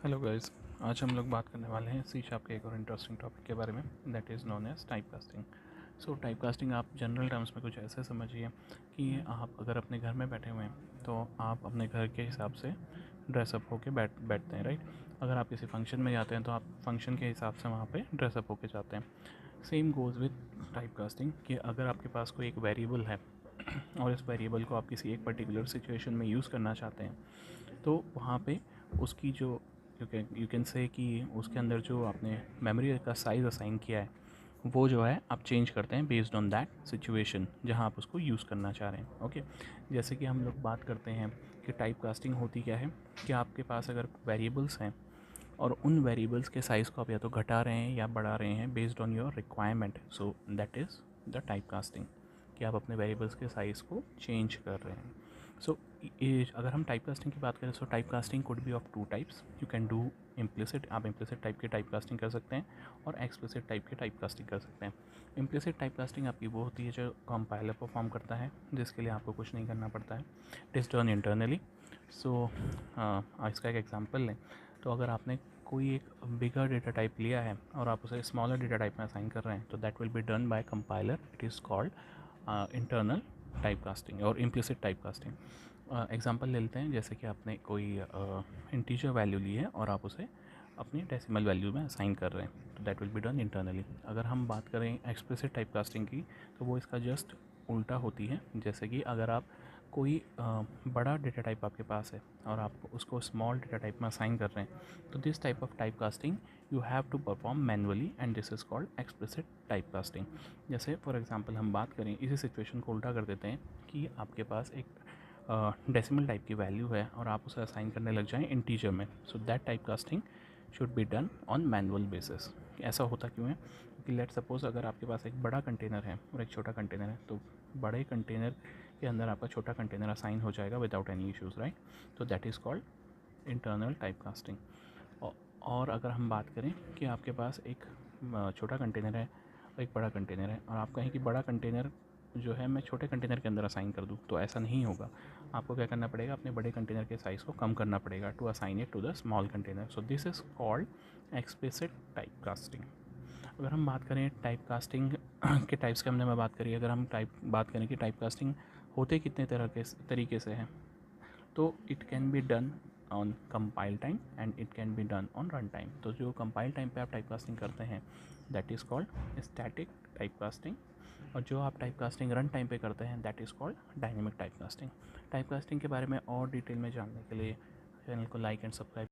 Hello guys. आज हम लोग बात करने वाले हैं सी शार्प के एक और इंटरेस्टिंग टॉपिक के बारे में, that is known as type casting. So type casting आप जनरल टर्म्स में कुछ ऐसे समझिए कि आप अगर अपने घर में बैठे हुए हैं तो आप अपने घर के हिसाब से ड्रेसअप होके बैठते हैं, राइट। अगर आप किसी फंक्शन में जाते हैं तो आप फंक्शन के हिसाब से वहाँ पे ड्रेसअप होके जाते हैं। Same goes with type casting कि अगर आपके पास कोई एक वेरिएबल है और इस वेरिएबल को आप किसी एक पर्टिकुलर सिचुएशन में यूज़ करना चाहते हैं, तो वहाँ पे उसकी जो यू कैन से कि उसके अंदर जो आपने मेमोरी का साइज़ असाइन किया है वो जो है आप चेंज करते हैं बेस्ड ऑन दैट सिचुएशन जहाँ आप उसको यूज़ करना चाह रहे हैं। ओके, जैसे कि हम लोग बात करते हैं कि टाइप कास्टिंग होती क्या है कि आपके पास अगर वेरिएबल्स हैं और उन वेरिएबल्स के साइज़ को आप या तो घटा रहे हैं या बढ़ा रहे हैं based on your requirement, so that is the type casting कि आप अपने वेरिएबल्स के साइज़ को चेंज कर रहे हैं। सो अगर हम टाइप कास्टिंग की बात करें, सो type casting could be of two types. You can do implicit, आप इम्प्लिसिट टाइप की टाइप कास्टिंग कर सकते हैं और एक्सप्लिसिट टाइप की टाइप कास्टिंग कर सकते हैं। इम्प्लिसिट टाइप कास्टिंग आपकी वो होती है जो कंपाइलर परफॉर्म करता है, जिसके लिए आपको कुछ नहीं करना पड़ता है, इट इज़ डन इंटरनली। सो इसका एक एग्जांपल लें तो अगर आपने कोई एक बिगर डेटा टाइप लिया है और आप उसे स्मॉलर डेटा टाइप में असाइन कर रहे हैं तो that will be done by compiler, it is called internal type casting और इम्प्लिसिट टाइप कास्टिंग। एग्जांपल ले लेते हैं, जैसे कि आपने कोई इंटीजर वैल्यू ली है और आप उसे अपनी डेसिमल वैल्यू में असाइन कर रहे हैं तो that will be done internally. अगर हम बात करें एक्सप्लिसिट टाइप कास्टिंग की तो वो इसका जस्ट उल्टा होती है। जैसे कि अगर आप कोई बड़ा डेटा टाइप आपके पास है और आप उसको स्मॉल डेटा टाइप में असाइन कर रहे हैं तो this type of type casting you have to perform manually and this is called explicit type casting. जैसे फॉर एग्जांपल हम बात करें, इसी सिचुएशन को उल्टा कर देते हैं कि आपके पास एक डेसिमल टाइप की वैल्यू है और आप उसे असाइन करने लग जाएं इंटीजर में, so that type casting should be done on manual basis. ऐसा होता क्यों है? क्योंकि लेट सपोज अगर आपके पास एक बड़ा कंटेनर है और एक छोटा कंटेनर है तो बड़े कंटेनर के अंदर आपका छोटा कंटेनर असाइन हो जाएगा विदाउट एनी इश्यूज़, राइट। तो that is called internal type casting. और अगर हम बात करें कि आपके पास एक छोटा कंटेनर है और एक बड़ा कंटेनर है और आप कहें कि बड़ा कंटेनर जो है मैं छोटे कंटेनर के अंदर असाइन कर दूं, तो ऐसा नहीं होगा। आपको क्या करना पड़ेगा, अपने बड़े कंटेनर के साइज़ को कम करना पड़ेगा to assign it to the small container. So this is called explicit type casting. अगर हम बात करें टाइप कास्टिंग के टाइप्स के, हमने मैं बात करी, अगर हम बात करें कि टाइप कास्टिंग होते कितने तरह के तरीके से हैं, तो it can be done on compile time and it can be done on run time. तो जो कंपाइल टाइम पे आप टाइप कास्टिंग करते हैं that is called static type casting, और जो आप टाइप कास्टिंग रन टाइम पे करते हैं that is called dynamic type casting. Type casting के बारे में और डिटेल में जानने के लिए चैनल को लाइक एंड सब्सक्राइब